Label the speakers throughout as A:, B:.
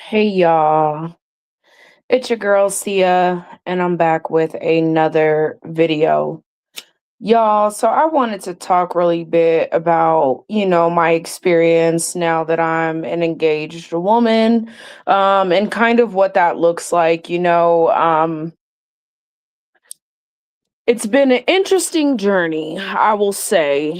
A: Hey y'all, it's your girl Sia, and I'm back with another video. Y'all, so I wanted to talk really bit about, my experience now that I'm an engaged woman, and kind of what that looks like. It's been an interesting journey, I will say,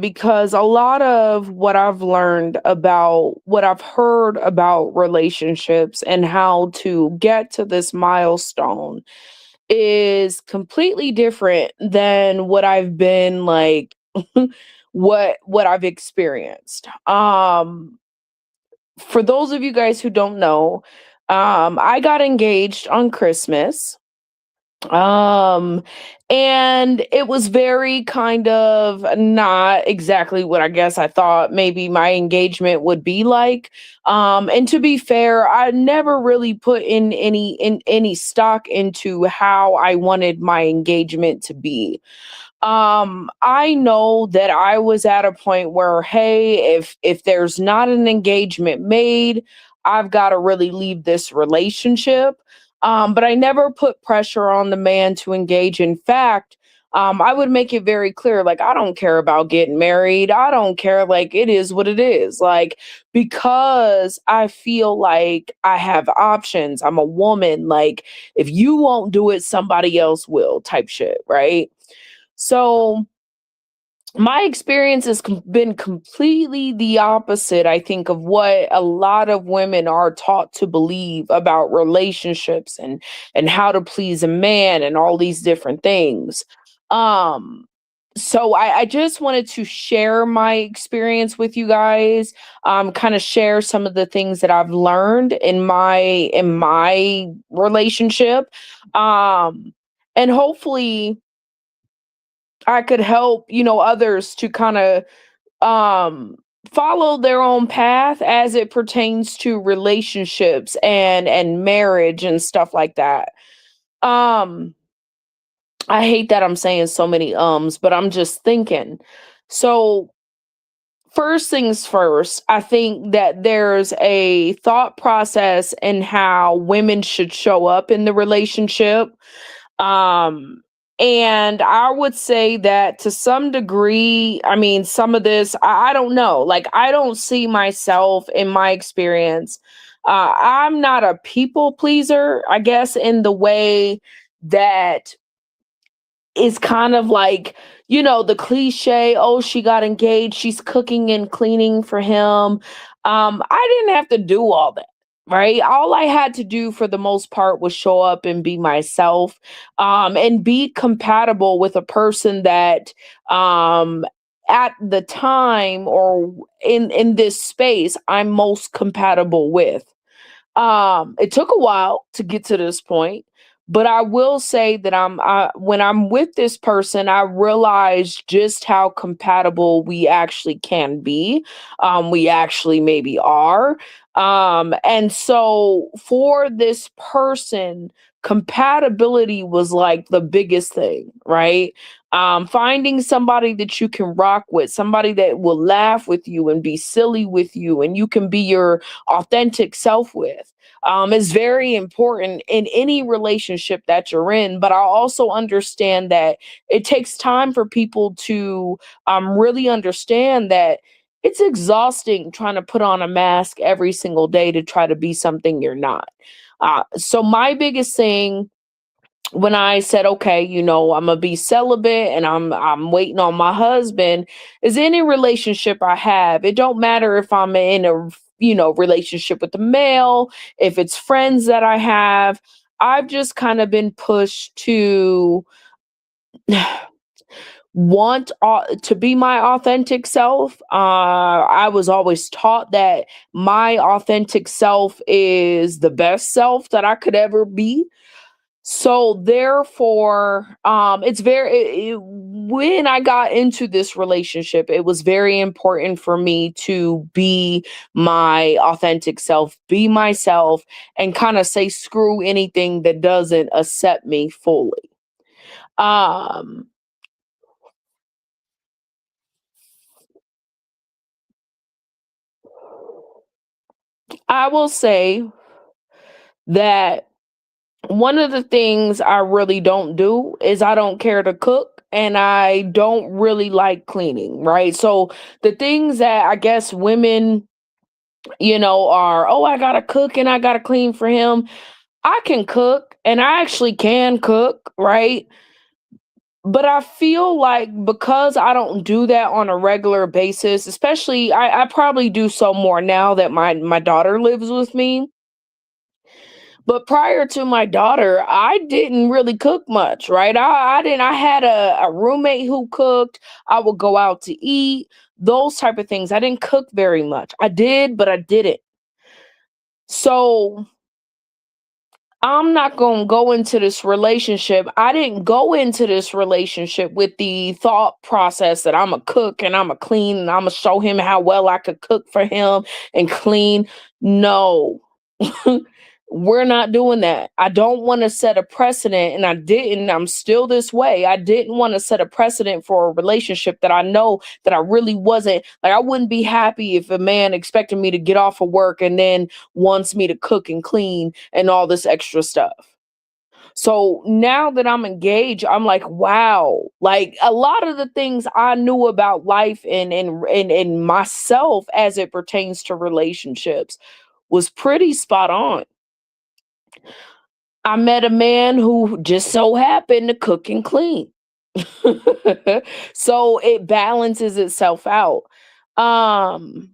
A: because a lot of what I've learned about what I've heard about relationships and how to get to this milestone is completely different than what I've been like what I've experienced. For those of you guys who don't know, I got engaged on Christmas. Um, and it was very kind of not exactly what I guess I thought maybe my engagement would be like. And to be fair, I never really put in any stock into how I wanted my engagement to be. I know that I was at a point where, hey, if there's not an engagement made, I've got to really leave this relationship. But I never put pressure on the man to engage. In fact, I would make it very clear, like, I don't care about getting married. I don't care. Like, it is what it is. Like, because I feel like I have options. I'm a woman. Like, if you won't do it, somebody else will, type shit. Right. So my experience has been completely the opposite, I think, of what a lot of women are taught to believe about relationships and how to please a man and all these different things. Um, so I just wanted to share my experience with you guys, kind of share some of the things that I've learned in my relationship. Um, and hopefully I could help, others to kind of um follow their own path as it pertains to relationships and marriage and stuff like that. Um I hate that I'm saying so many but I'm just thinking. So first things first, I think that there's a thought process in how women should show up in the relationship. um, and I would say that to some degree, I mean, some of this, I don't know. Like, I don't see myself in my experience. I'm not a people pleaser, I guess, in the way that is kind of like, the cliche, oh, she got engaged, she's cooking and cleaning for him. I didn't have to do all that. Right. All I had to do for the most part was show up and be myself, and be compatible with a person that, at the time or in this space I'm most compatible with. It took a while to get to this point, but I will say that when I'm with this person, I realize just how compatible we actually can be. We actually maybe are. And so for this person, compatibility was like the biggest thing, right? Finding somebody that you can rock with, somebody that will laugh with you and be silly with you, and you can be your authentic self with, is very important in any relationship that you're in. But I also understand that it takes time for people to really understand that it's exhausting trying to put on a mask every single day to try to be something you're not. So my biggest thing when I said, okay, I'm gonna be celibate and I'm waiting on my husband, is any relationship I have. It don't matter if I'm in a relationship with a male, if it's friends that I have. I've just kind of been pushed to want to be my authentic self. I was always taught that my authentic self is the best self that I could ever be. So therefore, it's when I got into this relationship, it was very important for me to be my authentic self, be myself, and kind of say screw anything that doesn't accept me fully. Um, I will say that one of the things I really don't do is I don't care to cook and I don't really like cleaning, right? So the things that I guess women, are, oh, I gotta cook and I gotta clean for him. I can cook and I actually can cook, right? But I feel like because I don't do that on a regular basis, especially I probably do so more now that my daughter lives with me. But prior to my daughter, I didn't really cook much, right? I didn't. I had a roommate who cooked. I would go out to eat, those type of things. I didn't cook very much. I did, but I didn't. So I'm not going to go into this relationship. I didn't go into this relationship with the thought process that I'm a cook and I'm a clean and I'm going to show him how well I could cook for him and clean. No, we're not doing that. I don't want to set a precedent, and I didn't. I'm still this way. I didn't want to set a precedent for a relationship that I know that I really wasn't like. I wouldn't be happy if a man expected me to get off of work and then wants me to cook and clean and all this extra stuff. So now that I'm engaged, I'm like, wow, like a lot of the things I knew about life and myself as it pertains to relationships was pretty spot on. I met a man who just so happened to cook and clean. So it balances itself out. Um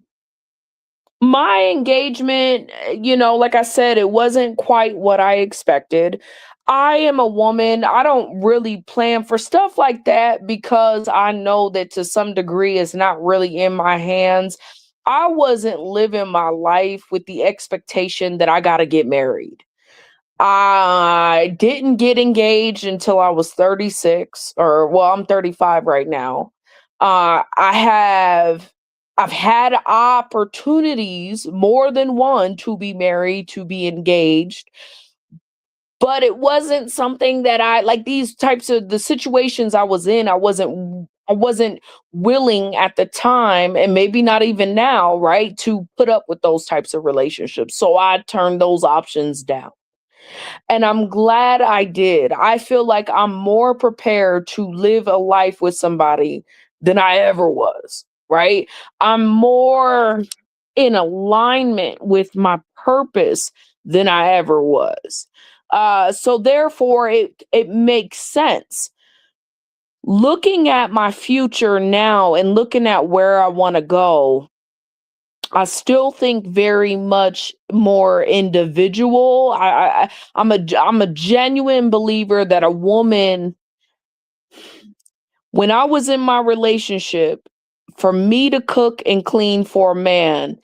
A: my engagement, like I said, it wasn't quite what I expected. I am a woman. I don't really plan for stuff like that because I know that to some degree it's not really in my hands. I wasn't living my life with the expectation that I got to get married. I didn't get engaged until I was 36, or well, I'm 35 right now. I've had opportunities, more than one, to be married, to be engaged, but it wasn't something that I like these types of the situations I was in, I wasn't willing at the time, and maybe not even now, right, to put up with those types of relationships. So I turned those options down. And I'm glad I did. I feel like I'm more prepared to live a life with somebody than I ever was, right? I'm more in alignment with my purpose than I ever was. So therefore it makes sense. Looking at my future now and looking at where I want to go, I still think very much more individual. I'm a genuine believer that a woman, when I was in my relationship, for me to cook and clean for a man,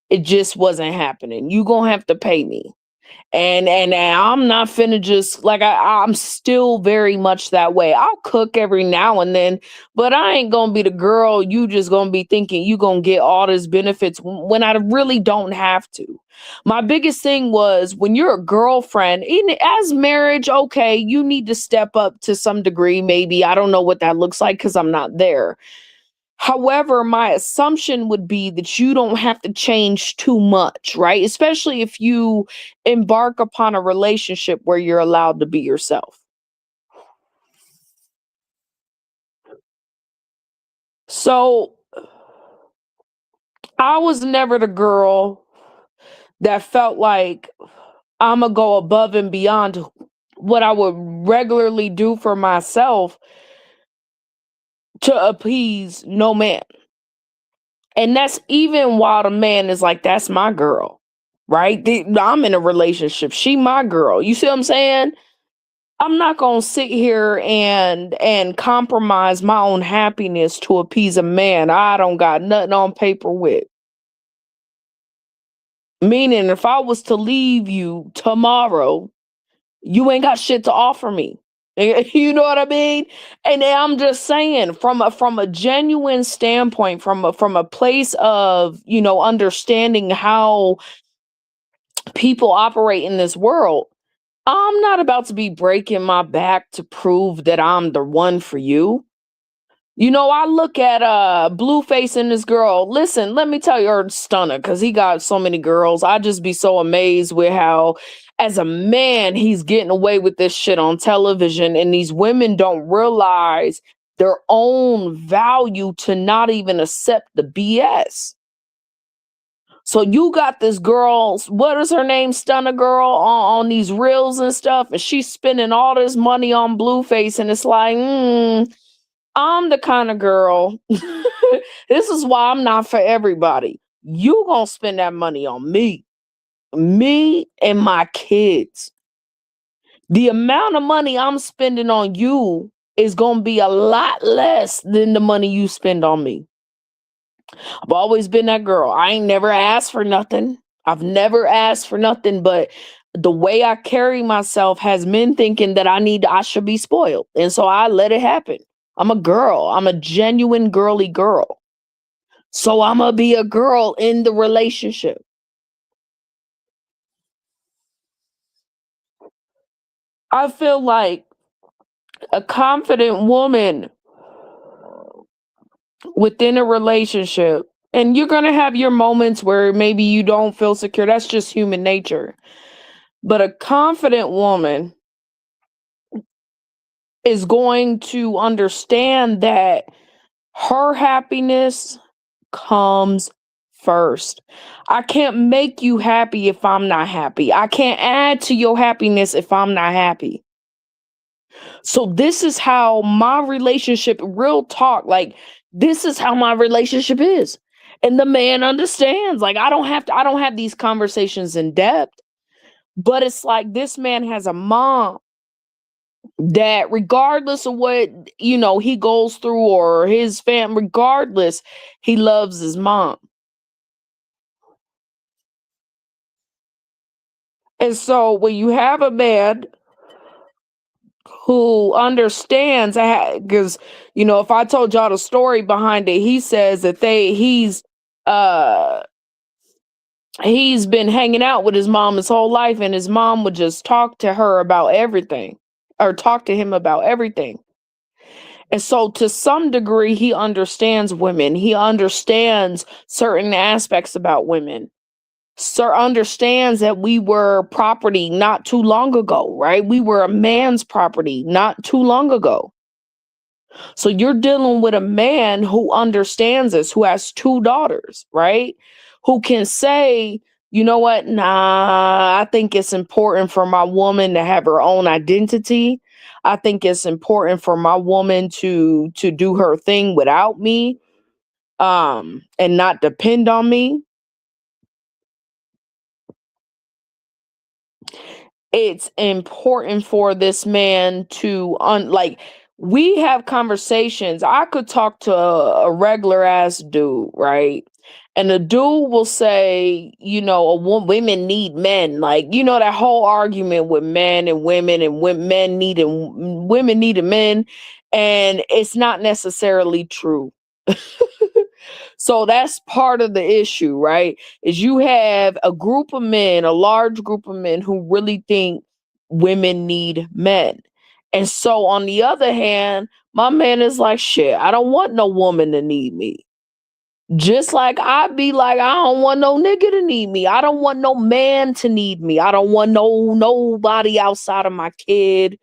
A: it just wasn't happening. You gonna have to pay me. And I'm not finna just like I'm still very much that way. I'll cook every now and then, but I ain't gonna be the girl you just gonna be thinking you gonna get all these benefits when I really don't have to. My biggest thing was when you're a girlfriend, in as marriage, okay, you need to step up to some degree, maybe. I don't know what that looks like because I'm not there. However, my assumption would be that you don't have to change too much, right? Especially if you embark upon a relationship where you're allowed to be yourself. So I was never the girl that felt like I'm going to go above and beyond what I would regularly do for myself to appease no man. And that's even while the man is like, that's my girl, right? I'm in a relationship. She my girl. You see what I'm saying? I'm not gonna sit here and compromise my own happiness to appease a man I don't got nothing on paper with. Meaning, if I was to leave you tomorrow, you ain't got shit to offer me. You know what I mean? And I'm just saying, from a genuine standpoint, from a place of understanding how people operate in this world. I'm not about to be breaking my back to prove that I'm the one for you. I look at Blueface and this girl. Listen, let me tell you, or Stunner, because he got so many girls. I just be so amazed with how, as a man, he's getting away with this shit on television, and these women don't realize their own value to not even accept the BS. So you got this girl, what is her name, Stunner Girl, on these reels and stuff, and she's spending all this money on Blueface, and it's like, I'm the kind of girl. This is why I'm not for everybody. You gonna spend that money on me and my kids. The amount of money I'm spending on you is gonna be a lot less than the money you spend on me. I've always been that girl. I ain't never asked for nothing. I've never asked for nothing, but the way I carry myself has men thinking that I should be spoiled. And so I let it happen. I'm a girl. I'm a genuine girly girl. So I'm gonna be a girl in the relationship. I feel like a confident woman within a relationship, and you're gonna have your moments where maybe you don't feel secure. That's just human nature. But a confident woman is going to understand that her happiness comes first. I can't make you happy if I'm not happy. I can't add to your happiness if I'm not happy. So this is how my relationship, real talk, like this is how my relationship is. And the man understands. Like I don't have these conversations in depth, but it's like this man has a mom that regardless of what, he goes through or his family, regardless, he loves his mom. And so when you have a man who understands, because if I told y'all the story behind it, he says that uh he's been hanging out with his mom his whole life, and his mom would just talk to her about everything, or talk to him about everything. And so to some degree he understands women, he understands certain aspects about women. Sir understands that we were property not too long ago, right? We were a man's property not too long ago. So you're dealing with a man who understands this, who has two daughters, right? Who can say, you know what? Nah, I think it's important for my woman to have her own identity. I think it's important for my woman to do her thing without me, and not depend on me. It's important for this man to like, we have conversations. I could talk to a regular ass dude, right? And the dude will say, women need men. Like, that whole argument with men and women, and men needing women needing men. And it's not necessarily true. So that's part of the issue, right? Is you have a group of men, a large group of men who really think women need men. And so on the other hand, my man is like, shit, I don't want no woman to need me. Just like I'd be like, I don't want no nigga to need me. I don't want no man to need me. I don't want nobody outside of my kid.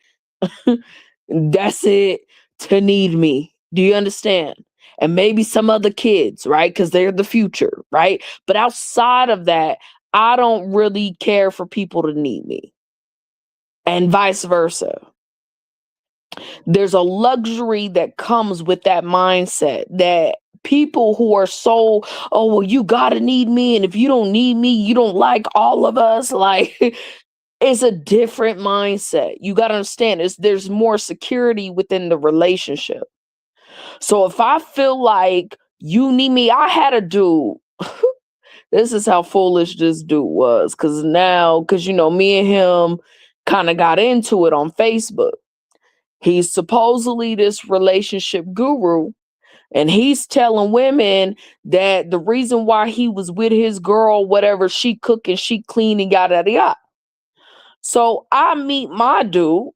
A: That's it, to need me. Do you understand? And maybe some other kids, right? Because they're the future, right? But outside of that, I don't really care for people to need me, and vice versa. There's a luxury that comes with that mindset, that people who are so, oh, well, you gotta need me. And if you don't need me, you don't like all of us. Like, it's a different mindset. You got to understand, there's more security within the relationship. So if I feel like you need me, I had a dude. This is how foolish this dude was. Because me and him kind of got into it on Facebook. He's supposedly this relationship guru. And he's telling women that the reason why he was with his girl, whatever, she cook and she clean and yada yada yada. So I meet my dude,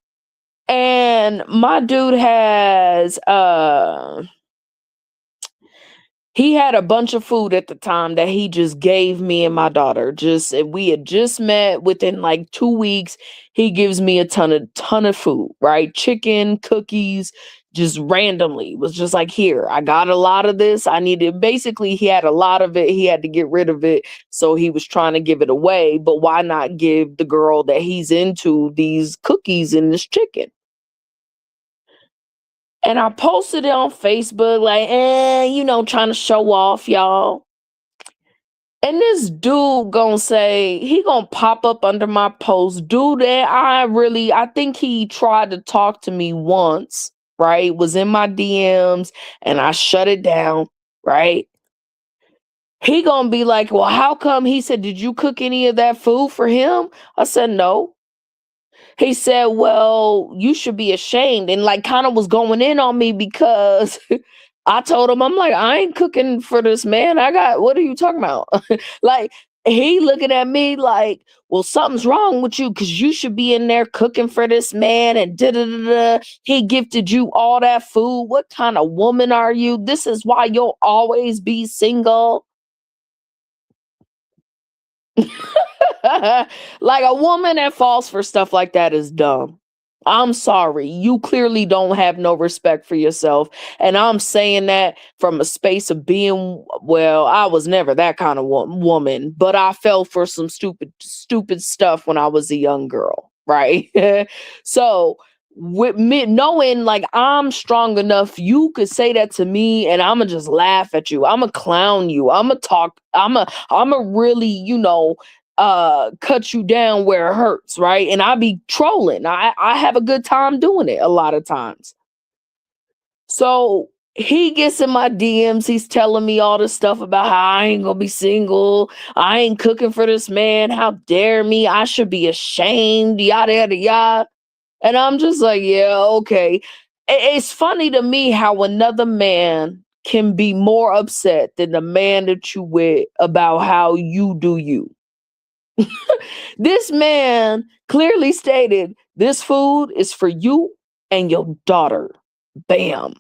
A: and my dude has He had a bunch of food at the time that he just gave me and my daughter. Just we had just met within like 2 weeks. He gives me a ton of food, right? Chicken, cookies, just randomly. Was just like, "Here, I got a lot of this. I needed." Basically, he had a lot of it. He had to get rid of it, so he was trying to give it away, but why not give the girl that he's into these cookies and this chicken? And I posted it on Facebook, like, trying to show off, y'all. And this dude gonna say he gonna pop up under my post. Dude that I think he tried to talk to me once, right? Was in my DMs and I shut it down, right? He gonna be like, well, how come? He said, did you cook any of that food for him? I said, no. He said, "Well, you should be ashamed," and, like, kinda was going in on me because I told him, I'm like, "I ain't cooking for this man. I got what are you talking about?" Like, he looking at me like, "Well, something's wrong with you because you should be in there cooking for this man and da da da da. He gifted you all that food. What kinda woman are you? This is why you'll always be single." Like a woman that falls for stuff like that is dumb. I'm sorry. You clearly don't have no respect for yourself. And I'm saying that from a space of being, well, I was never that kind of woman, but I fell for some stupid stuff when I was a young girl. Right. So, with me knowing like I'm strong enough, you could say that to me and I'ma just laugh at you. I'ma clown you. I'ma talk. I'ma really, cut you down where it hurts, right? And I be trolling. I have a good time doing it a lot of times. So he gets in my DMs, he's telling me all this stuff about how I ain't gonna be single, I ain't cooking for this man, how dare me, I should be ashamed, yada yada yada. And I'm just like, yeah, okay. It's funny to me how another man can be more upset than the man that you with about how you do you. This man clearly stated this food is for you and your daughter. Bam.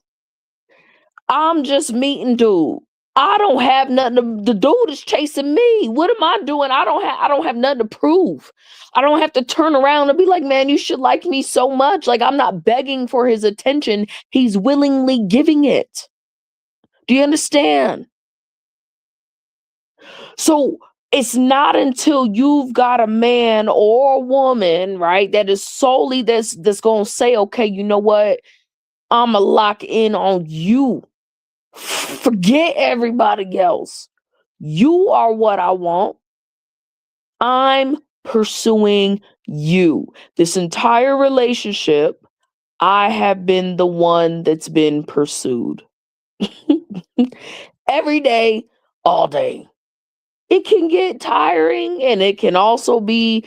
A: I'm just meeting dude. I don't have nothing the dude is chasing me. What am I doing? I don't have nothing to prove. I don't have to turn around and be like, "Man, you should like me so much." Like I'm not begging for his attention. He's willingly giving it. Do you understand? So it's not until you've got a man or a woman, right, that is solely that's gonna say, okay, you know what? I'ma lock in on you. Forget everybody else. You are what I want. I'm pursuing you. This entire relationship, I have been the one that's been pursued. Every day, all day. It can get tiring and it can also be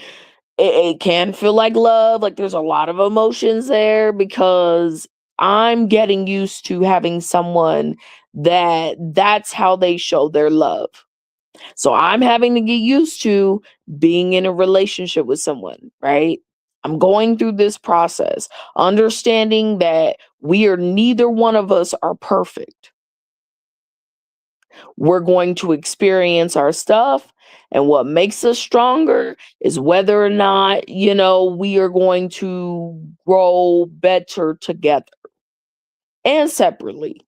A: it can feel like love, like there's a lot of emotions there because I'm getting used to having someone that's how they show their love. So I'm having to get used to being in a relationship with someone, right? I'm going through this process, understanding that we are neither one of us are perfect. We're going to experience our stuff. And what makes us stronger is whether or not, we are going to grow better together and separately.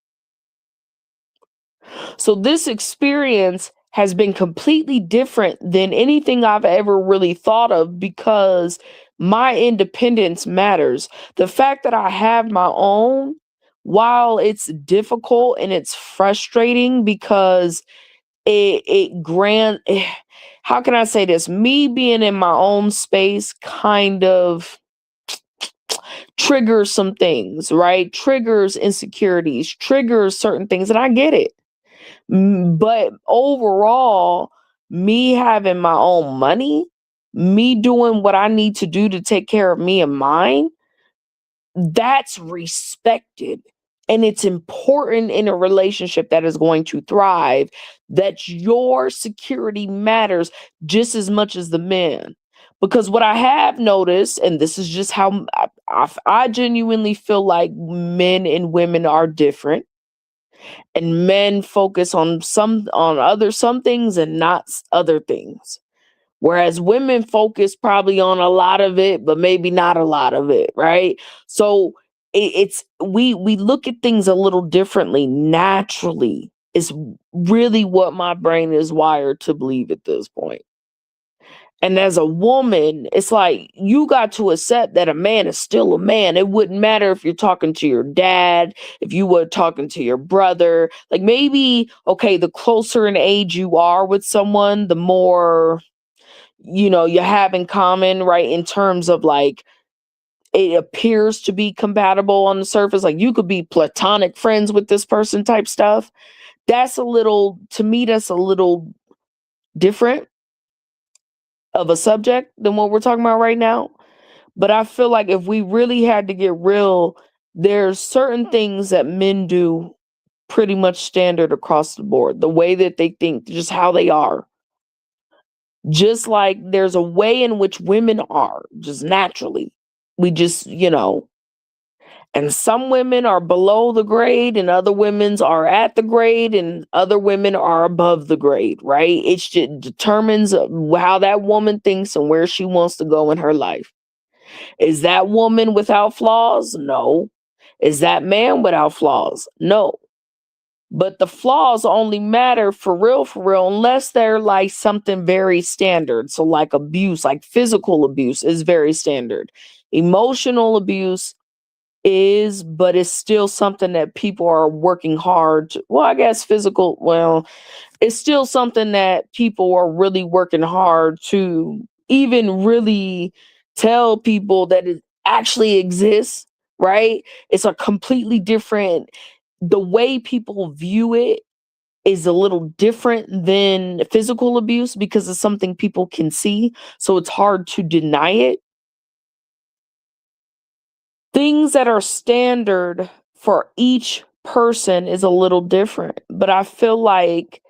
A: So this experience has been completely different than anything I've ever really thought of because my independence matters. The fact that I have my own, while it's difficult and it's frustrating because it grant how can I say this? Me being in my own space kind of triggers some things, right? Triggers insecurities, triggers certain things, and I get it. But overall, me having my own money, me doing what I need to do to take care of me and mine, that's respected. And it's important in a relationship that is going to thrive that your security matters just as much as the man. Because what I have noticed, and this is just how I genuinely feel like men and women are different. And men focus on some things and not other things. Whereas women focus probably on a lot of it, but maybe not a lot of it, right? So it's we look at things a little differently naturally. Is really what my brain is wired to believe at this point. And as a woman, it's like you got to accept that a man is still a man. It wouldn't matter if you're talking to your dad, if you were talking to your brother. Like maybe, okay, the closer in age you are with someone, the more you have in common, right? In terms of like it appears to be compatible on the surface. Like you could be platonic friends with this person type stuff. That's a little, to me, that's a little different of a subject than what we're talking about right now. But I feel like if we really had to get real, there's certain things that men do pretty much standard across the board. The way that they think, just how they are. Just like there's a way in which women are, just naturally. We just. And some women are below the grade, and other women's are at the grade, and other women are above the grade, right? It just determines how that woman thinks and where she wants to go in her life. Is that woman without flaws? No. Is that man without flaws? No. But the flaws only matter for real, unless they're like something very standard. So, like abuse, like physical abuse is very standard. Emotional abuse is, but it's still something that people are working hard to, well, I guess physical, well, it's still something that people are really working hard to even really tell people that it actually exists, right? It's a completely different, the way people view it is a little different than physical abuse because it's something people can see. So it's hard to deny it. Things that are standard for each person is a little different, but I feel like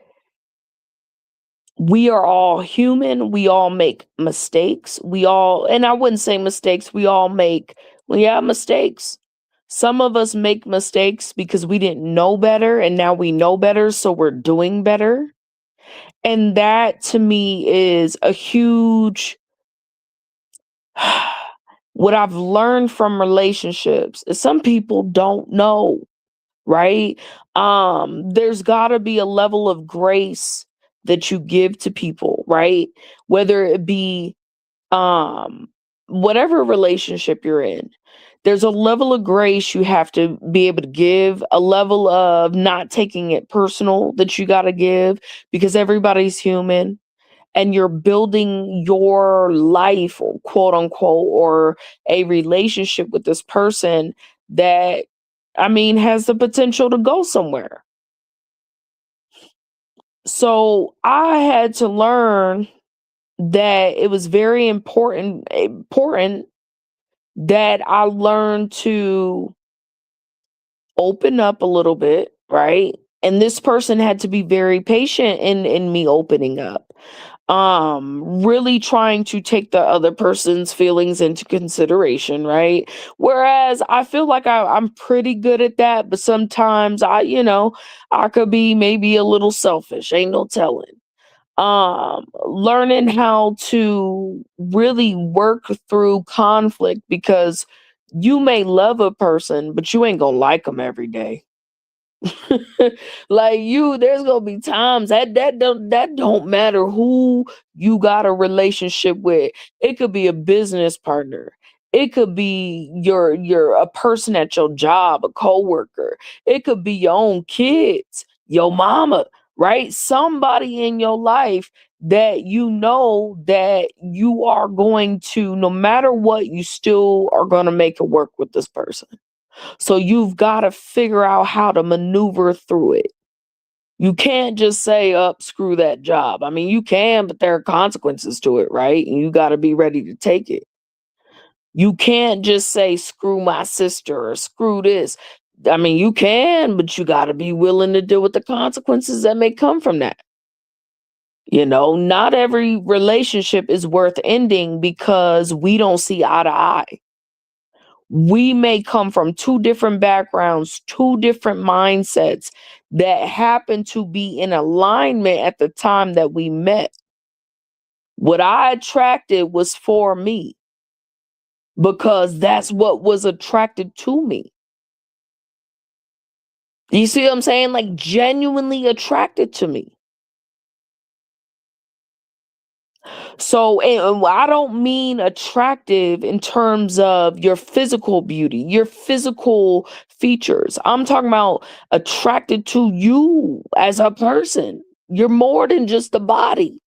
A: we are all human. We all make mistakes. And I wouldn't say mistakes, we all make, well, yeah, mistakes. Some of us make mistakes because we didn't know better and now we know better, so we're doing better. And that to me is a huge, what I've learned from relationships is some people don't know, right? There's got to be a level of grace that you give to people, right? Whether it be um whatever relationship you're in. There's a level of grace you have to be able to give, a level of not taking it personal that you got to give because everybody's human and you're building your life, or quote unquote, or a relationship with this person that, I mean, has the potential to go somewhere. So I had to learn that it was very important that I learned to open up a little bit, right? And this person had to be very patient in me opening up. Really trying to take the other person's feelings into consideration, right? Whereas I feel like I'm pretty good at that, but sometimes I could be maybe a little selfish, ain't no telling. Learning how to really work through conflict because you may love a person, but you ain't gonna like them every day. Like there's gonna be times that don't matter who you got a relationship with. It could be a business partner. It could be your a person at your job, a coworker. It could be your own kids, your mama, right? Somebody in your life that you know that you are going to, no matter what, you still are going to make it work with this person. So you've got to figure out how to maneuver through it. You can't just say, up, screw that job. I mean, you can, but there are consequences to it, right? And you got to be ready to take it. You can't just say, screw my sister or screw this. I mean, you can, but you got to be willing to deal with the consequences that may come from that. Not every relationship is worth ending because we don't see eye to eye. We may come from two different backgrounds, two different mindsets that happened to be in alignment at the time that we met. What I attracted was for me because that's what was attracted to me. You see what I'm saying? Like genuinely attracted to me. So, and I don't mean attractive in terms of your physical beauty, your physical features. I'm talking about attracted to you as a person. You're more than just the body.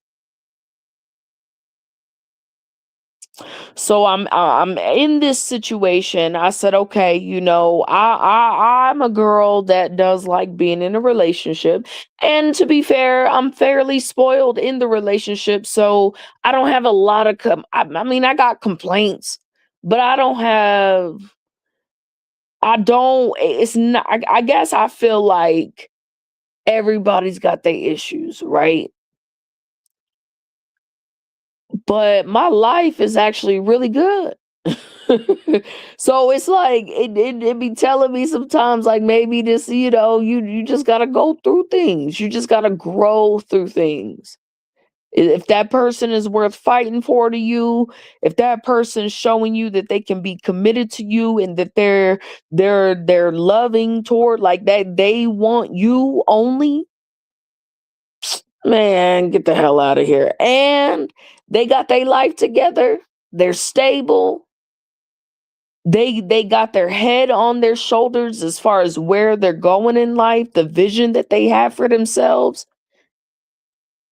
A: So I'm in this situation. I said, okay, I'm a girl that does like being in a relationship. And to be fair, I'm fairly spoiled in the relationship. So I don't have a lot of I mean, I got complaints, but I don't it's not I guess I feel like everybody's got their issues, right? But my life is actually really good. So it's like it be telling me sometimes like maybe this, you just gotta go through things. You just gotta grow through things. If that person is worth fighting for to you, if that person's showing you that they can be committed to you and that they're loving toward like that, they want you only, man, get the hell out of here. And they got their life together. They're stable. They got their head on their shoulders as far as where they're going in life, the vision that they have for themselves.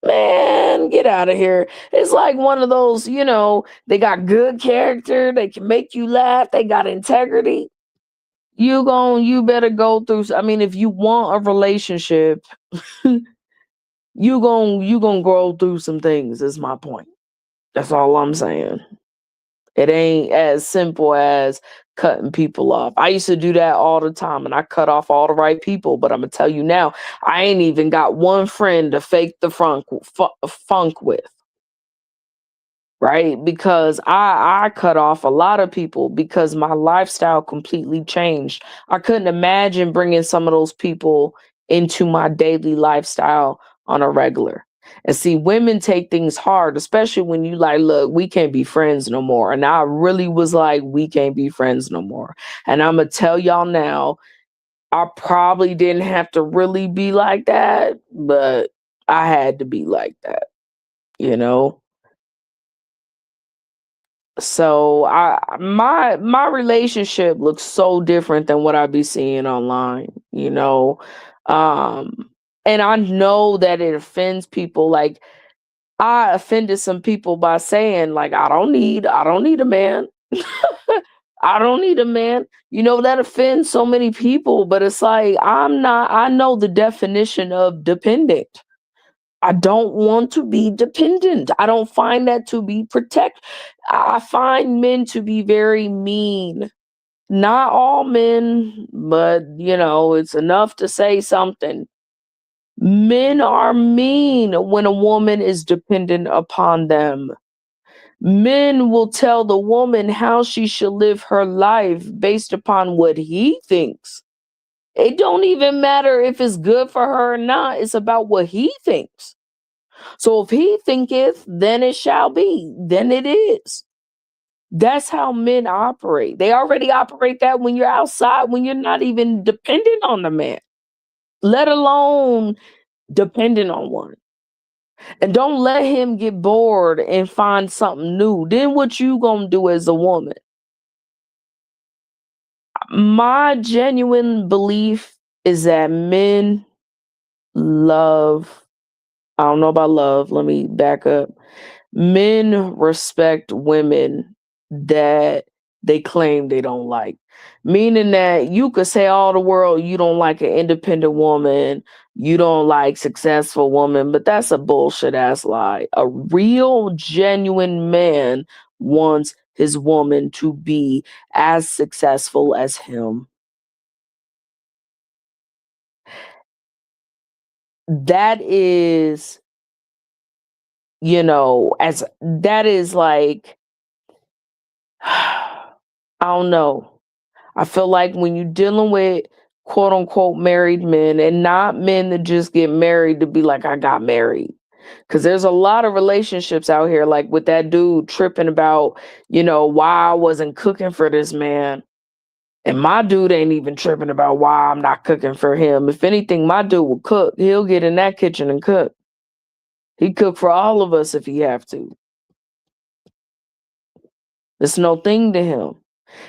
A: Man, get out of here. It's like one of those, they got good character, they can make you laugh, they got integrity. You better go through I mean, if you want a relationship, you going to grow through some things is my point. That's all I'm saying. It ain't as simple as cutting people off. I used to do that all the time and I cut off all the right people, but I'm gonna tell you now, I ain't even got one friend to fake the funk with, right? Because I cut off a lot of people because my lifestyle completely changed. I couldn't imagine bringing some of those people into my daily lifestyle on a regular. And see, women take things hard, especially when you like, look, we can't be friends no more. And I really was like, we can't be friends no more. And I'm gonna tell y'all now, I probably didn't have to really be like that, but I had to be like that, you know? So my relationship looks so different than what I be seeing online, you know. Um and I know that it offends people. Like I offended some people by saying like I don't need a man. I don't need a man. That offends so many people, but it's like I know the definition of dependent. I don't want to be dependent. I don't find that to be protect. I find men to be very mean. Not all men, but it's enough to say something. Men are mean when a woman is dependent upon them. Men will tell the woman how she should live her life based upon what he thinks. It don't even matter if it's good for her or not. It's about what he thinks. So if he thinketh, then it shall be. Then it is. That's how men operate. They already operate that when you're outside, when you're not even dependent on the man, let alone dependent on one. And don't let him get bored and find something new. Then what you gonna do as a woman? My genuine belief is that men love, I don't know about love, let me back up. Men respect women that they claim they don't like. Meaning that you could say all the world you don't like an independent woman, you don't like successful woman, but that's a bullshit ass lie. A real genuine man wants his woman to be as successful as him. That is, as that is like I don't know. I feel like when you're dealing with quote unquote married men, and not men that just get married to be like, I got married. Cause there's a lot of relationships out here, like with that dude tripping about, why I wasn't cooking for this man. And my dude ain't even tripping about why I'm not cooking for him. If anything, my dude will cook. He'll get in that kitchen and cook. He cook for all of us if he have to. It's no thing to him.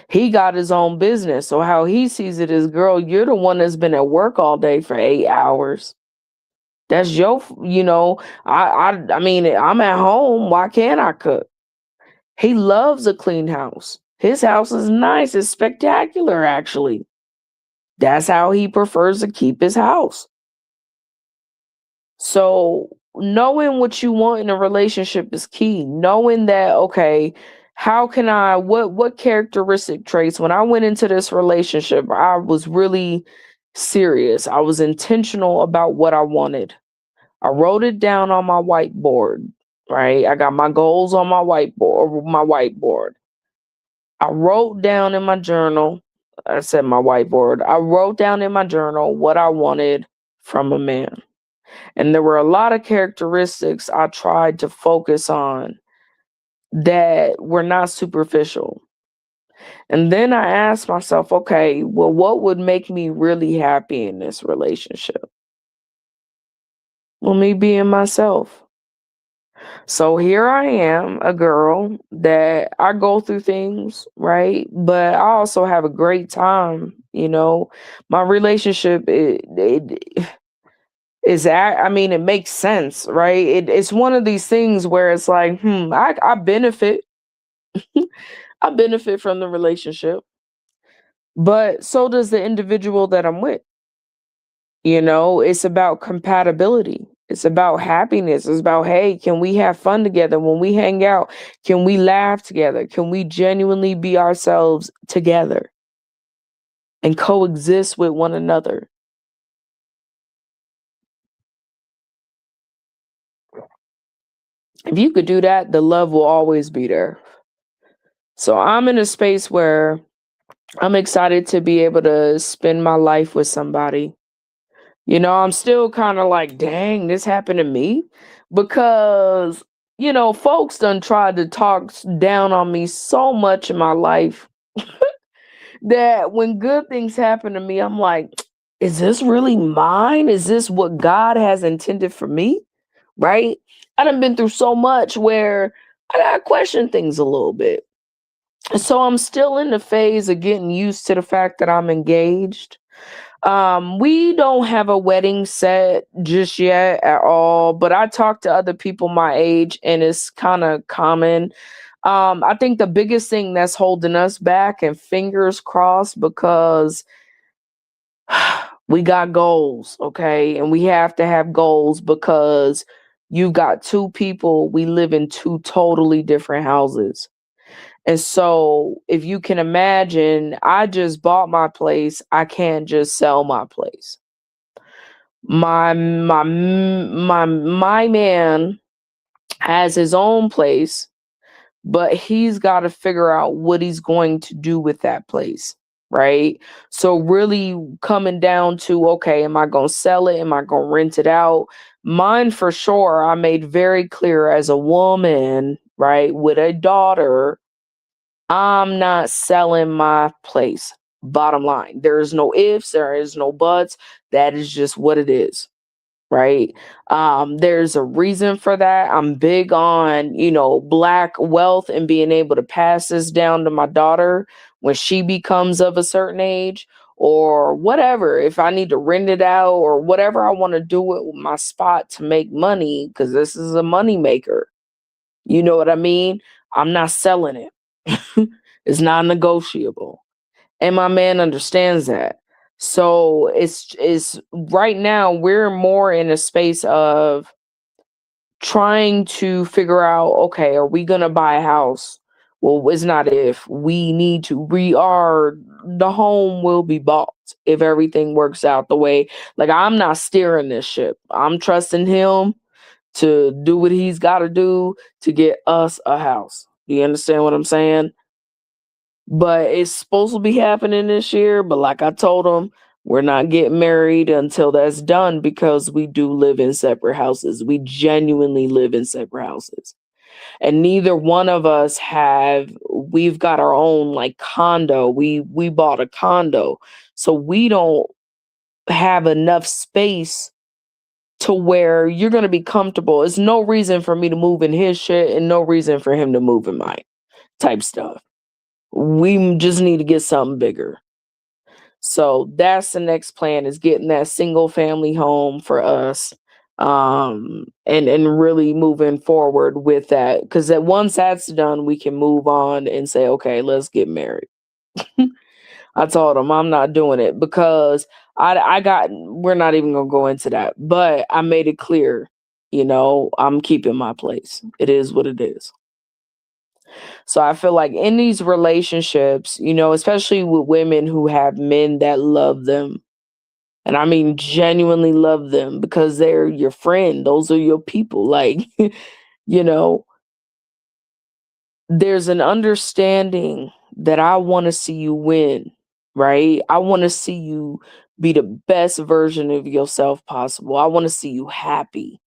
A: He got his own business. So how he sees it is, girl, you're the one that's been at work all day for 8 hours. That's I mean, I'm at home. Why can't I cook? He loves a clean house. His house is nice. It's spectacular, actually. That's how he prefers to keep his house. So knowing what you want in a relationship is key. Knowing that, okay, how can I what characteristic traits, when I went into this relationship, I was really serious. I was intentional about what I wanted. I wrote it down on my whiteboard, right? I got my goals on my whiteboard. I wrote down in my journal, I said my whiteboard. I wrote down in my journal what I wanted from a man. And there were a lot of characteristics I tried to focus on that were not superficial. And then I asked myself, okay, well, what would make me really happy in this relationship? Well, me being myself. So here I am, a girl that I go through things, right? But I also have a great time, My relationship, I mean, it makes sense, right? It's one of these things where it's like, I benefit. I benefit from the relationship, but so does the individual that I'm with. It's about compatibility. It's about happiness. It's about, hey, can we have fun together when we hang out? Can we laugh together? Can we genuinely be ourselves together and coexist with one another? If you could do that, the love will always be there. So I'm in a space where I'm excited to be able to spend my life with somebody. I'm still kind of like, dang, this happened to me, because, folks done tried to talk down on me so much in my life that when good things happen to me, I'm like, is this really mine? Is this what God has intended for me? Right? I done been through so much where I gotta question things a little bit. So I'm still in the phase of getting used to the fact that I'm engaged. We don't have a wedding set just yet at all, but I talk to other people my age and it's kind of common. I think the biggest thing that's holding us back, and fingers crossed, because we got goals, okay? And we have to have goals because you got two people, we live in two totally different houses. And so, if you can imagine, I just bought my place. I can't just sell my place. My man has his own place, but he's got to figure out what he's going to do with that place, right? So really coming down to, okay, am I going to sell it? Am I going to rent it out? Mine, for sure, I made very clear as a woman, right, with a daughter, I'm not selling my place. Bottom line, there is no ifs, there is no buts. That is just what it is, right? There's a reason for that. I'm big on, black wealth and being able to pass this down to my daughter when she becomes of a certain age or whatever. If I need to rent it out or whatever I want to do with my spot to make money, because this is a money maker. You know what I mean? I'm not selling it. It's not negotiable. And my man understands that. So it's right now we're more in a space of trying to figure out, okay, are we gonna buy a house? Well, it's not if we need to. The home will be bought if everything works out the way. Like, I'm not steering this ship. I'm trusting him to do what he's got to do to get us a house. Do you understand what I'm saying? But it's supposed to be happening this year. But like I told him, We're not getting married until that's done because we do live in separate houses. We genuinely live in separate houses. And neither one of us we've got our own like condo. We bought a condo. So we don't have enough space to where you're going to be comfortable. There's no reason for me to move in his shit and no reason for him to move in mine type stuff. We just need to get something bigger. So that's the next plan, is getting that single family home for us. And really moving forward with that, because that once that's done, we can move on and say, okay, let's get married. I told him I'm not doing it because we're not even gonna go into that, but I made it clear, I'm keeping my place. It is what it is. So I feel like in these relationships, especially with women who have men that love them, and I mean genuinely love them because they're your friend, those are your people. Like, you know, there's an understanding that I want to see you win, right? I want to see you be the best version of yourself possible. I want to see you happy.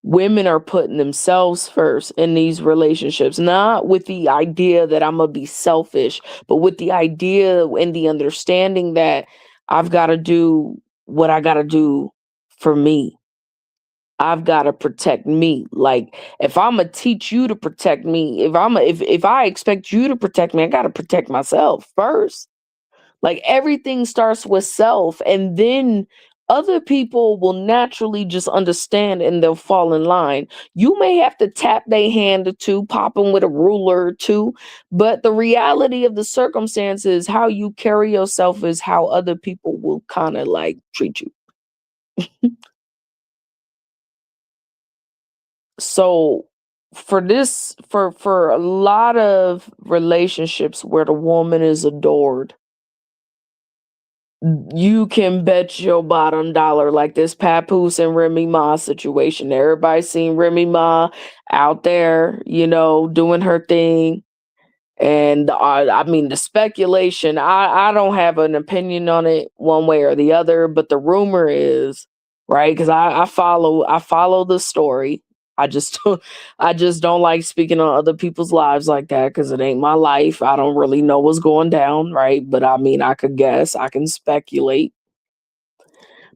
A: Women are putting themselves first in these relationships, not with the idea that I'm going to be selfish, but with the idea and the understanding that I've got to do what I got to do for me. I've got to protect me. Like, if I'm gonna teach you to protect me, if I expect you to protect me, I got to protect myself first. Like, everything starts with self, and then other people will naturally just understand and they'll fall in line. You may have to tap their hand or two, pop them with a ruler or two, but the reality of the circumstances, how you carry yourself, is how other people will kind of like treat you. So for a lot of relationships where the woman is adored, you can bet your bottom dollar, like this Papoose and Remy Ma situation. Everybody's seen Remy Ma out there, doing her thing. And I mean, the speculation, I don't have an opinion on it one way or the other, but the rumor is, right? Because I follow the story. I just I just don't like speaking on other people's lives like that because it ain't my life. I don't really know what's going down, right? But I mean, I could guess, I can speculate.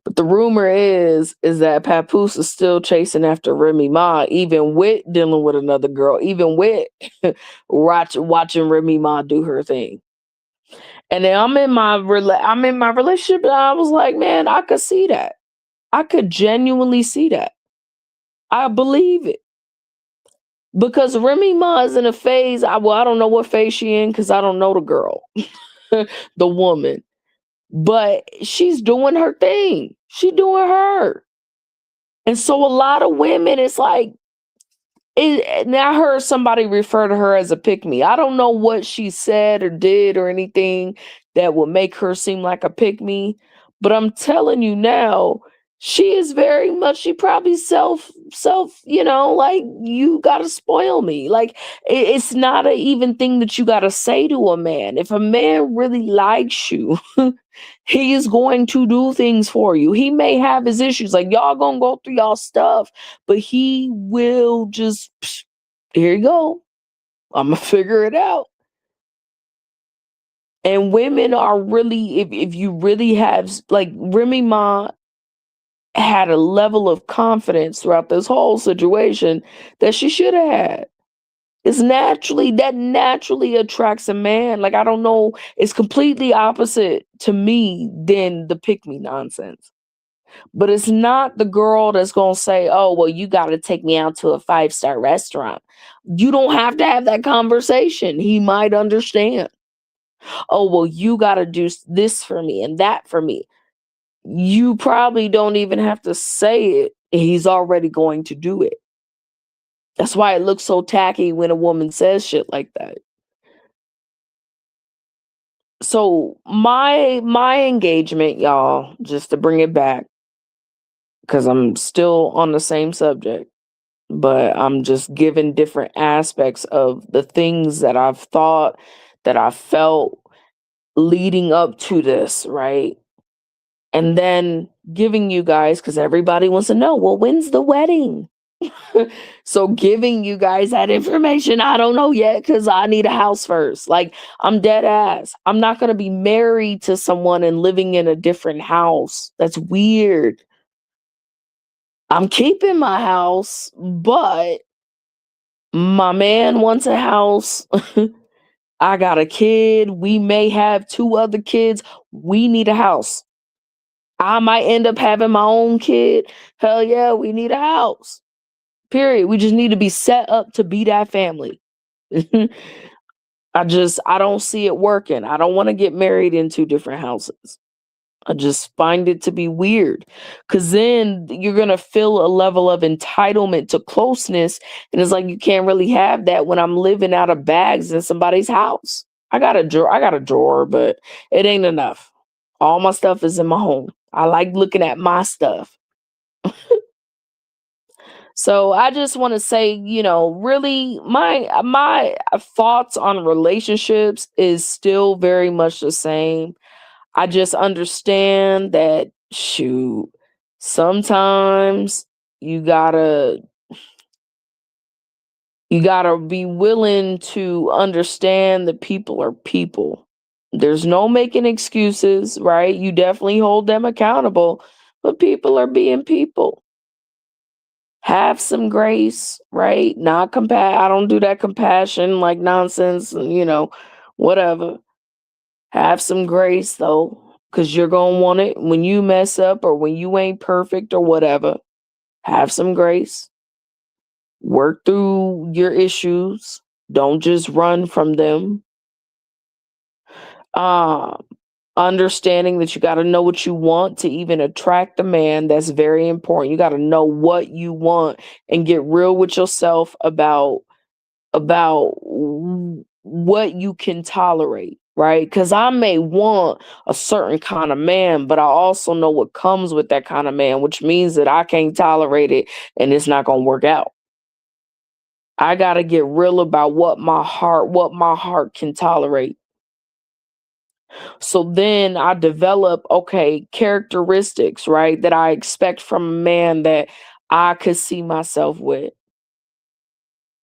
A: But the rumor is that Papoose is still chasing after Remy Ma, even with dealing with another girl, even with watching Remy Ma do her thing. And then I'm in my relationship, and I was like, man, I could see that. I could genuinely see that. I believe it because Remy Ma is in a phase. I don't know what phase she in because I don't know the girl, the woman, but she's doing her thing. She doing her. And so a lot of women, it's like, and I heard somebody refer to her as a pick me. I don't know what she said or did or anything that would make her seem like a pick me, but I'm telling you now, she is very much, she probably like, you gotta spoil me. Like, it's not a even thing that you gotta say to a man. If a man really likes you, he is going to do things for you. He may have his issues, like y'all gonna go through y'all stuff, but he will just, "Psh, here you go. I'm gonna figure it out." And women are really, if you really have, like Remy Ma had a level of confidence throughout this whole situation that she should have had. That naturally attracts a man. Like, I don't know, it's completely opposite to me than the pick me nonsense. But it's not the girl that's gonna say, "Oh, well, you gotta take me out to a five-star restaurant." You don't have to have that conversation. He might understand. "Oh, well, you gotta do this for me and that for me." You probably don't even have to say it. He's already going to do it. That's why it looks so tacky when a woman says shit like that. So my engagement, y'all, just to bring it back, because I'm still on the same subject, but I'm just giving different aspects of the things that I've thought, that I felt. leading up to this, right? And then giving you guys, because everybody wants to know, well, when's the wedding? So giving you guys that information, I don't know yet because I need a house first. Like, I'm dead ass. I'm not going to be married to someone and living in a different house. That's weird. I'm keeping my house, but my man wants a house. I got a kid. We may have two other kids. We need a house. I might end up having my own kid. Hell yeah, we need a house. Period. We just need to be set up to be that family. I don't see it working. I don't want to get married in two different houses. I just find it to be weird because then you're going to feel a level of entitlement to closeness. And it's like you can't really have that when I'm living out of bags in somebody's house. I got a drawer, but it ain't enough. All my stuff is in my home. I like looking at my stuff. So I just want to say, really my thoughts on relationships is still very much the same. I just understand that shoot, sometimes you gotta you gotta be willing to understand that people are people. There's no making excuses, right? You definitely hold them accountable, but people are being people. Have some grace, right? Not I don't do that compassion like nonsense, whatever. Have some grace though, because you're gonna want it when you mess up or when you ain't perfect or whatever. Have some grace. Work through your issues. Don't just run from them. Um, Understanding that you got to know what you want to even attract a man. That's very important. You got to know what you want and get real with yourself about what you can tolerate, right? Because I may want a certain kind of man, but I also know what comes with that kind of man, which means that I can't tolerate it and it's not going to work out. I got to get real about what my heart can tolerate. So then I develop, okay, characteristics, right, that I expect from a man that I could see myself with.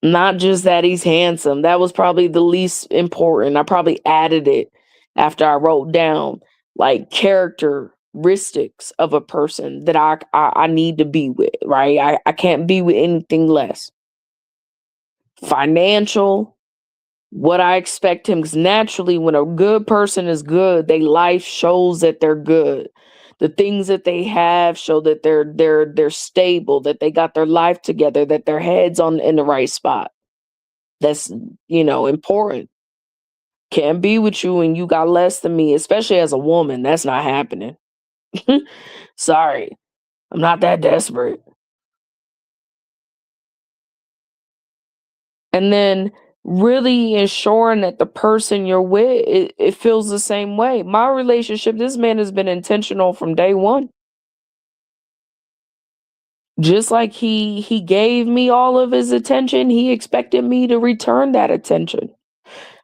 A: Not just that he's handsome. That was probably the least important. I probably added it after I wrote down like characteristics of a person that I need to be with, right? I can't be with anything less. Financial, what I expect him, because naturally when a good person is good, they life shows that they're good. The things that they have show that they're stable, that they got their life together, that their head's on in the right spot. That's, important. Can't be with you and you got less than me, especially as a woman. That's not happening. Sorry. I'm not that desperate. And then really ensuring that the person you're with, it feels the same way. My relationship, this man has been intentional from day one. Just like he gave me all of his attention, he expected me to return that attention.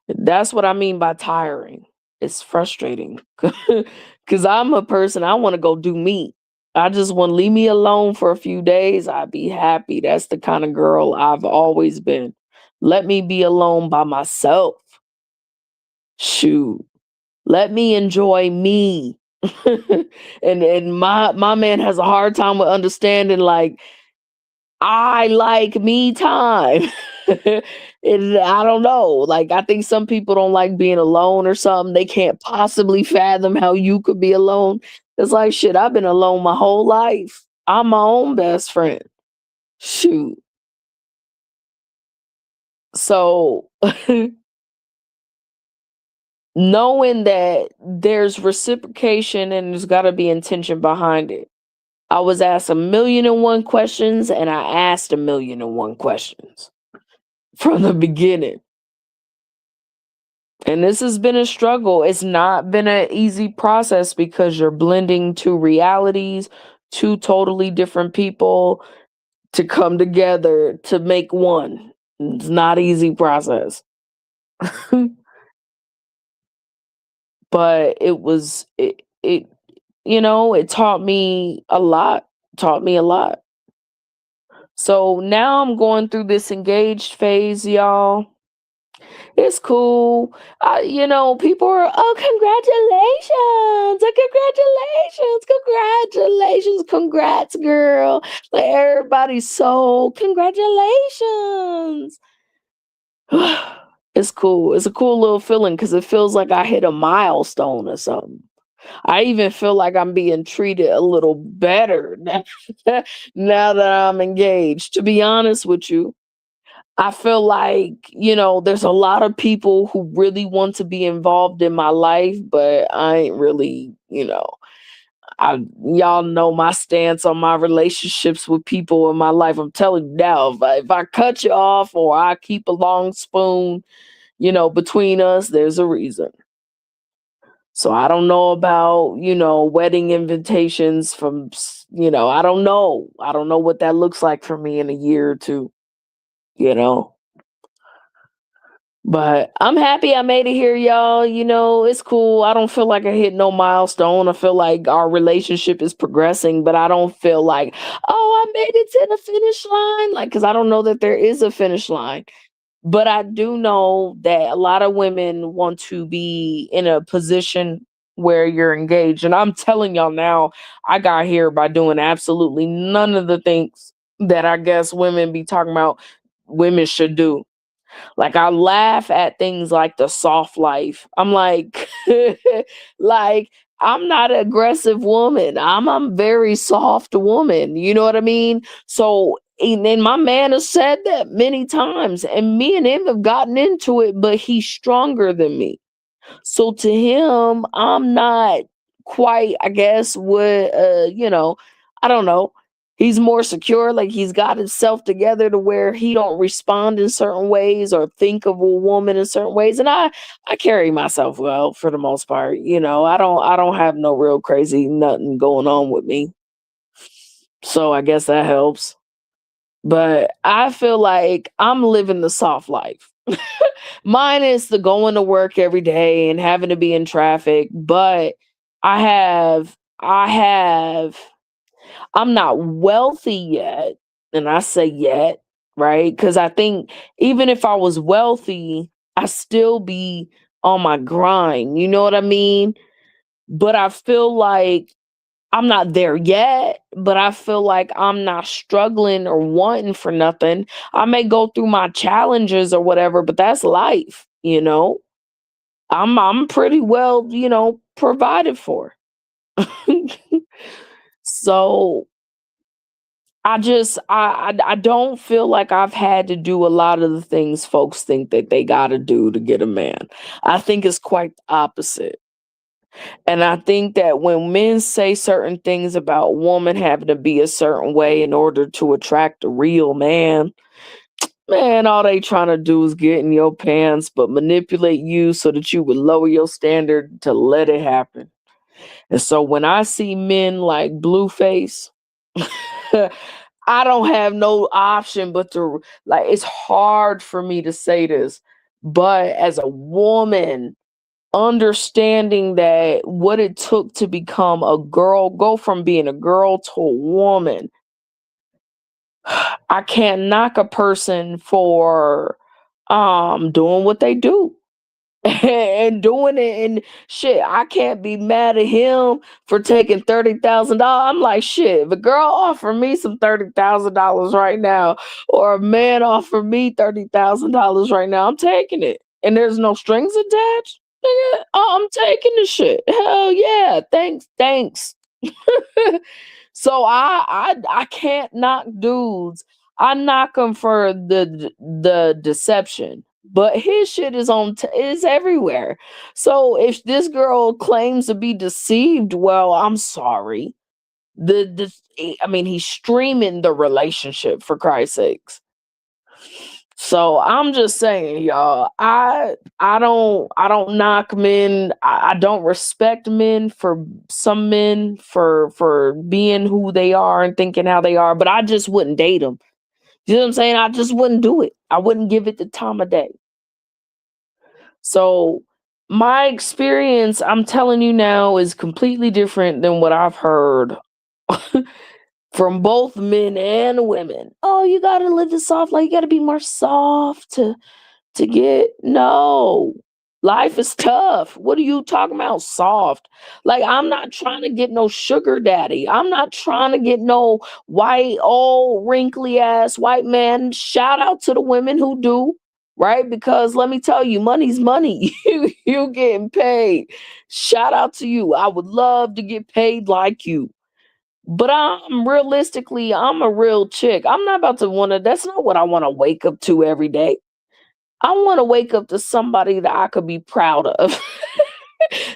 A: That's what I mean by tiring. It's frustrating because I'm a person, I want to go do me. I just want to leave me alone for a few days. I'd be happy. That's the kind of girl I've always been. Let me be alone by myself. Shoot. Let me enjoy me. And my man has a hard time with understanding like I like me time. And I don't know. Like I think some people don't like being alone or something. They can't possibly fathom how you could be alone. It's like shit, I've been alone my whole life. I'm my own best friend. Shoot. So knowing that there's reciprocation and there's gotta be intention behind it. I was asked a million and one questions and I asked a million and one questions from the beginning. And this has been a struggle. It's not been an easy process because you're blending two realities, two totally different people to come together to make one. It's not easy process. but it taught me a lot, taught me a lot. So now I'm going through this engaged phase, y'all. It's cool. People are, oh, congratulations, congratulations, congrats, girl. Like everybody's so, congratulations. It's cool. It's a cool little feeling because it feels like I hit a milestone or something. I even feel like I'm being treated a little better now, now that I'm engaged. To be honest with you, I feel like, there's a lot of people who really want to be involved in my life, but I ain't really, y'all know my stance on my relationships with people in my life. I'm telling you now, if I cut you off or I keep a long spoon, between us, there's a reason. So I don't know about, wedding invitations I don't know. I don't know what that looks like for me in a year or two, you know. But I'm happy I made it here, y'all. It's cool. I don't feel like I hit no milestone. I feel like our relationship is progressing, but I don't feel like, oh, I made it to the finish line. Like, because I don't know that there is a finish line. But I do know that a lot of women want to be in a position where you're engaged. And I'm telling y'all now, I got here by doing absolutely none of the things that I guess women be talking about women should do. Like I laugh at things like the soft life. I'm like, like I'm not an aggressive woman. I'm a very soft woman. You know what I mean? So and my man has said that many times, and me and him have gotten into it, but he's stronger than me. So to him, I'm not quite, I guess, what I don't know. He's more secure, like he's got himself together to where he don't respond in certain ways or think of a woman in certain ways. And I carry myself well for the most part. I don't have no real crazy nothing going on with me. So I guess that helps. But I feel like I'm living the soft life. Mine is the going to work every day and having to be in traffic, but I have I'm not wealthy yet, and I say yet, right? Cuz I think even if I was wealthy, I still be on my grind, you know what I mean? But I feel like I'm not there yet, but I feel like I'm not struggling or wanting for nothing. I may go through my challenges or whatever, but that's life. I'm pretty well, provided for. So I don't feel like I've had to do a lot of the things folks think that they got to do to get a man. I think it's quite the opposite. And I think that when men say certain things about woman having to be a certain way in order to attract a real man, man, all they trying to do is get in your pants, but manipulate you so that you would lower your standard to let it happen. And so when I see men like Blueface, I don't have no option but to like it's hard for me to say this, but as a woman, understanding that what it took to become a girl, go from being a girl to a woman. I can't knock a person for doing what they do and doing it and shit. I can't be mad at him for taking $30,000. I'm like, shit, if a girl offer me some $30,000 right now, or a man offer me $30,000 right now, I'm taking it. And there's no strings attached. Nigga, I'm taking the shit. Hell yeah. Thanks. So I can't knock dudes. I knock him for the deception, but his shit is everywhere. So if this girl claims to be deceived, well, I'm sorry. I mean, he's streaming the relationship for Christ's sakes. So I'm just saying, y'all, I don't knock men. I don't respect men for some men for being who they are and thinking how they are, but I just wouldn't date them. You know what I'm saying? I just wouldn't do it. I wouldn't give it the time of day. So My experience, I'm telling you now, is completely different than what I've heard from both men and women. Oh, you gotta live the soft life. You gotta be more soft to get no. Life is tough. What are you talking about? Soft. Like, I'm not trying to get no sugar daddy. I'm not trying to get no white, old, wrinkly ass white man. Shout out to the women who do, right? Because let me tell you, money's money. You getting paid. Shout out to you. I would love to get paid like you. But I'm a real chick. I'm not about to wanna that's not what I wanna wake up to every day. I wanna wake up to somebody that I could be proud of.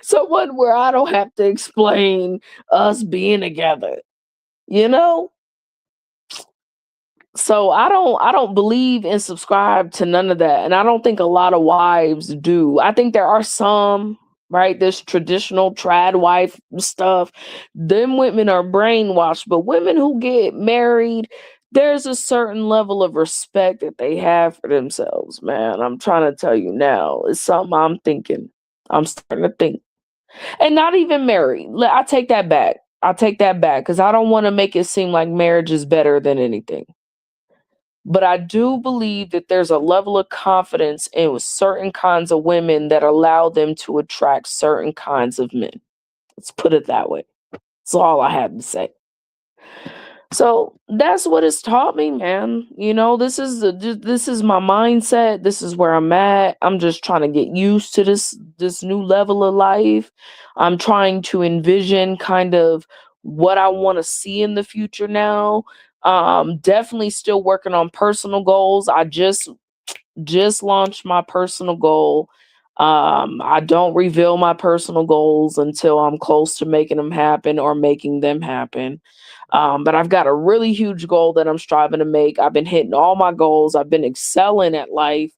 A: Someone where I don't have to explain us being together, you know? So I don't believe and subscribe to none of that, and I don't think a lot of wives do. I think there are some, right? This traditional trad wife stuff. Them women are brainwashed, but women who get married, there's a certain level of respect that they have for themselves, man. I'm trying to tell you now. It's something I'm thinking. I'm starting to think. And not even married. I take that back. I take that back because I don't want to make it seem like marriage is better than anything. But I do believe that there's a level of confidence in certain kinds of women that allow them to attract certain kinds of men. Let's put it that way. That's all I have to say. So that's what it's taught me, man. This is my mindset. This is where I'm at. I'm just trying to get used to this new level of life. I'm trying to envision kind of what I want to see in the future now. Definitely still working on personal goals. I just launched my personal goal. I don't reveal my personal goals until I'm close to making them happen or making them happen. But I've got a really huge goal that I'm striving to make. I've been hitting all my goals. I've been excelling at life.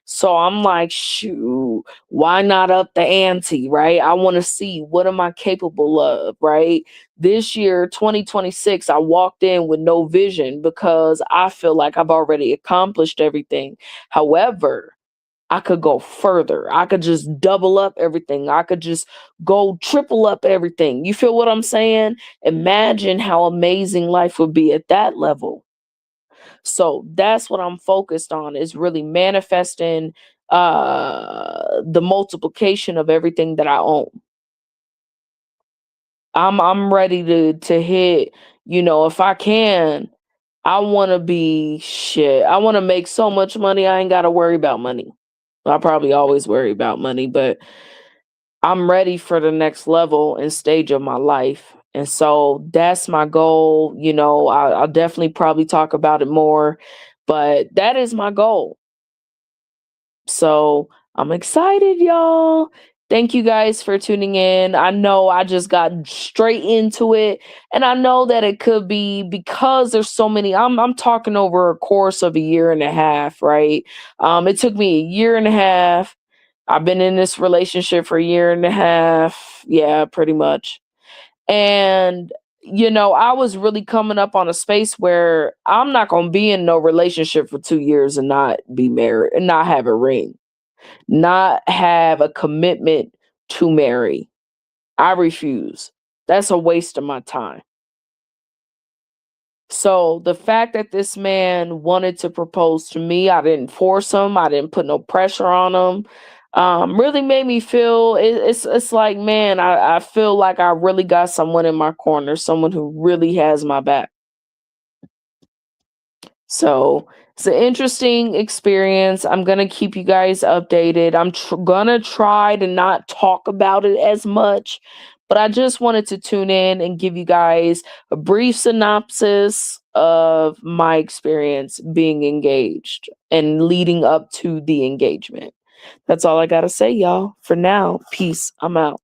A: So I'm like, shoot, why not up the ante, right? I want to see what am I capable of, right? This year, 2026, I walked in with no vision because I feel like I've already accomplished everything. However, I could go further. I could just double up everything. I could just go triple up everything. You feel what I'm saying? Imagine how amazing life would be at that level. So that's what I'm focused on is really manifesting the multiplication of everything that I own. I'm ready to hit, if I can, I want to be shit. I want to make so much money I ain't got to worry about money. I probably always worry about money, but I'm ready for the next level and stage of my life. And so that's my goal. I'll definitely probably talk about it more, but that is my goal. So I'm excited, y'all. Thank you guys for tuning in. I know I just got straight into it, and I know that it could be because there's so many. I'm talking over a course of a year and a half, right? It took me a year and a half. I've been in this relationship for a year and a half. Yeah, pretty much. And I was really coming up on a space where I'm not going to be in no relationship for 2 years and not be married and not have a ring, not have a commitment to marry. I refuse. That's a waste of my time. So the fact that this man wanted to propose to me, I didn't force him. I didn't put no pressure on him. Really made me feel it's like, man, I feel like I really got someone in my corner, someone who really has my back. So it's an interesting experience. I'm gonna keep you guys updated. Gonna try to not talk about it as much, but I just wanted to tune in and give you guys a brief synopsis of my experience being engaged and leading up to the engagement. That's all I gotta say, y'all. For now, peace. I'm out.